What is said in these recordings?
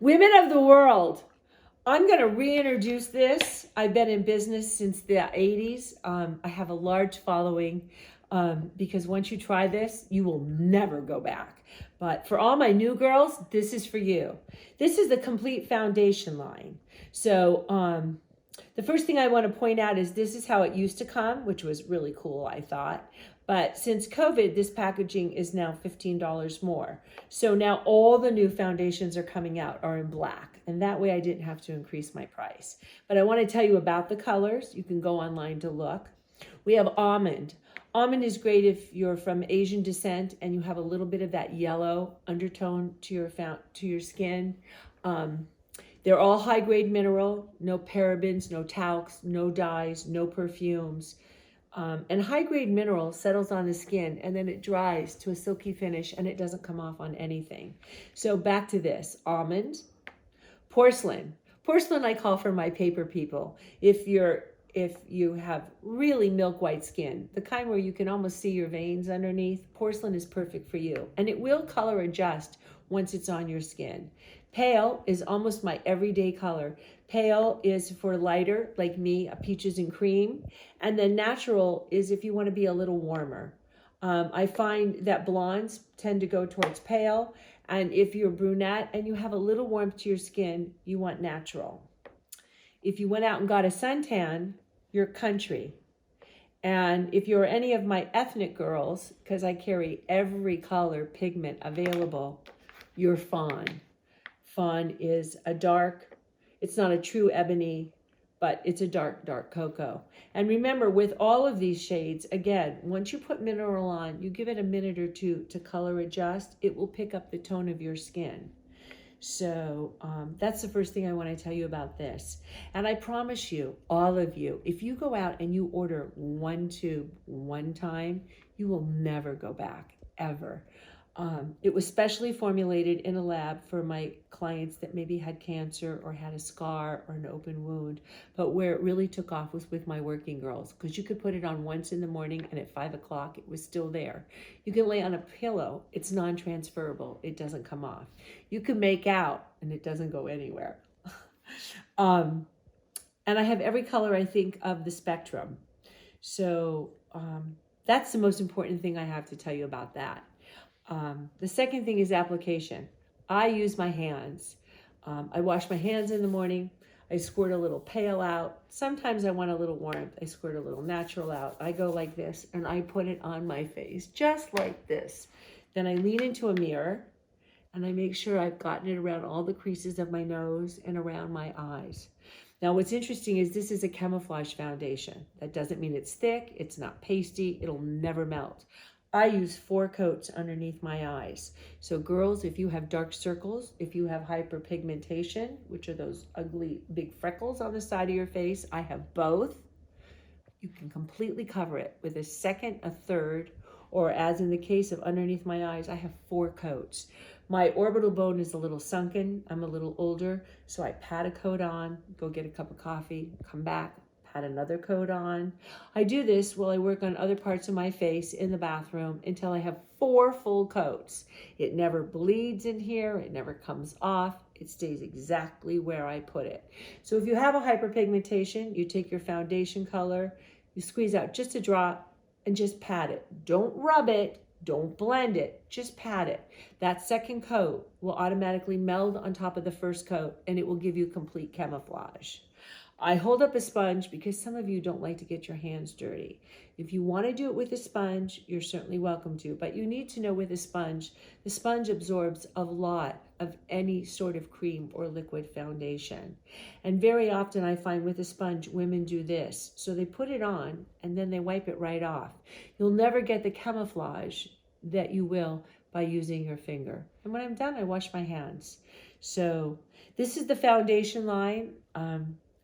Women of the world, I'm going to reintroduce this. I've been in business since the 80s. I have a large following because once you try this, you will never go back. But for all my new girls, this is for you. This is the complete foundation line. So the first thing I want to point out is this is how it used to come, which was really cool, I thought. But since COVID, this packaging is now $15 more. So now all the new foundations are coming out are in black. And that way I didn't have to increase my price. But I want to tell you about the colors. You can go online to look. We have almond. Almond is great if you're from Asian descent and you have a little bit of that yellow undertone to your skin. They're all high-grade mineral, no parabens, no talcs, no dyes, no perfumes. And high-grade mineral settles on the skin and then it dries to a silky finish and it doesn't come off on anything. So back to this, almond, porcelain. Porcelain I call for my paper people. If you have really milk white skin, the kind where you can almost see your veins underneath, porcelain is perfect for you. And it will color adjust once it's on your skin. Pale is almost my everyday color. Pale is for lighter, like me, a peaches and cream. And then natural is if you want to be a little warmer. I find that blondes tend to go towards pale. And if you're brunette and you have a little warmth to your skin, you want natural. If you went out and got a suntan, you're country. And if you're any of my ethnic girls, because I carry every color pigment available, you're fawn. Fawn is a dark, it's not a true ebony, but it's a dark, dark cocoa. And remember, with all of these shades, again, once you put mineral on, you give it a minute or two to color adjust, it will pick up the tone of your skin. So that's the first thing I want to tell you about this. And I promise you, all of you, if you go out and you order one tube one time, you will never go back, ever. It was specially formulated in a lab for my clients that maybe had cancer or had a scar or an open wound. But where it really took off was with my working girls, because you could put it on once in the morning and at 5 o'clock it was still there. You can lay on a pillow, it's non-transferable, it doesn't come off. You can make out and it doesn't go anywhere. And I have every color, I think, of the spectrum. So that's the most important thing I have to tell you about that. The second thing is application. I use my hands. I wash my hands in the morning. I squirt a little pale out. Sometimes I want a little warmth. I squirt a little natural out. I go like this and I put it on my face, just like this. Then I lean into a mirror and I make sure I've gotten it around all the creases of my nose and around my eyes. Now, what's interesting is this is a camouflage foundation. That doesn't mean it's thick. It's not pasty. It'll never melt. I use 4 coats underneath my eyes. So girls, if you have dark circles, if you have hyperpigmentation, which are those ugly big freckles on the side of your face, I have both. You can completely cover it with a second, a third, or as in the case of underneath my eyes, I have 4 coats. My orbital bone is a little sunken. I'm a little older, so I pat a coat on, go get a cup of coffee, come back, pat another coat on. I do this while I work on other parts of my face in the bathroom until I have 4 full coats. It never bleeds in here. It never comes off. It stays exactly where I put it. So if you have a hyperpigmentation, you take your foundation color, you squeeze out just a drop and just pat it. Don't rub it. Don't blend it, just pat it. That second coat will automatically meld on top of the first coat and it will give you complete camouflage. I hold up a sponge because some of you don't like to get your hands dirty. If you want to do it with a sponge, you're certainly welcome to, but you need to know with a sponge, the sponge absorbs a lot of any sort of cream or liquid foundation. And very often I find with a sponge, women do this. So they put it on and then they wipe it right off. You'll never get the camouflage that you will by using your finger. And when I'm done, I wash my hands. So this is the foundation line.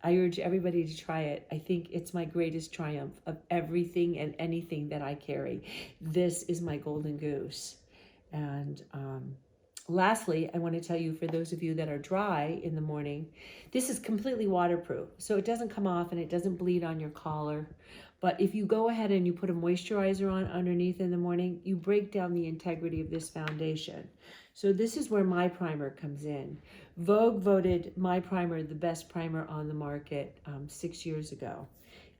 I urge everybody to try it. I think it's my greatest triumph of everything and anything that I carry. This is my golden goose. And lastly, I want to tell you, for those of you that are dry in the morning, this is completely waterproof. So it doesn't come off and it doesn't bleed on your collar. But if you go ahead and you put a moisturizer on underneath in the morning, you break down the integrity of this foundation. So this is where my primer comes in. Vogue voted my primer the best primer on the market 6 years ago.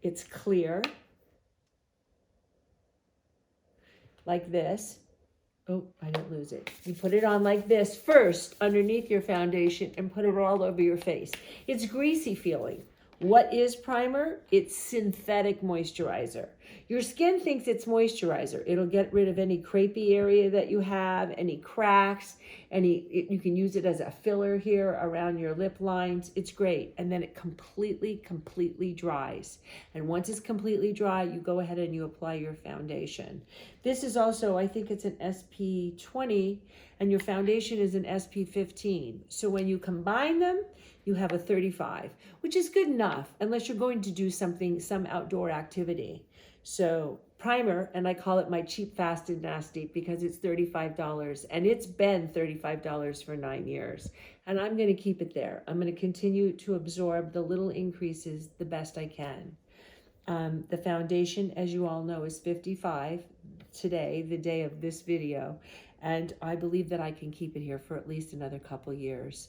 It's clear, like this. Oh, I didn't lose it. You put it on like this first underneath your foundation and put it all over your face. It's greasy feeling. What is primer? It's synthetic moisturizer. Your skin thinks it's moisturizer. It'll get rid of any crepey area that you have, any cracks, you can use it as a filler here around your lip lines. It's great. And then it completely dries. And once it's completely dry, you go ahead and you apply your foundation. This is also, I think it's an SP20, and your foundation is an SP15. So when you combine them, you have a 35, which is good enough unless you're going to do some outdoor activity. So primer, and I call it my cheap, fast, and nasty because it's $35, and it's been $35 for 9 years. And I'm going to keep it there. I'm going to continue to absorb the little increases the best I can. The foundation, as you all know, is $55 today, the day of this video. And I believe that I can keep it here for at least another couple years.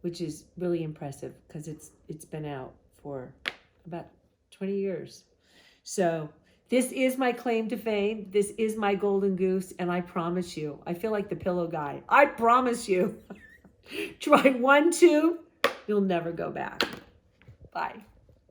Which is really impressive because it's been out for about 20 years. So this is my claim to fame. This is my golden goose, and I promise you, I feel like the pillow guy. I promise you, try 1 tube, you'll never go back. Bye.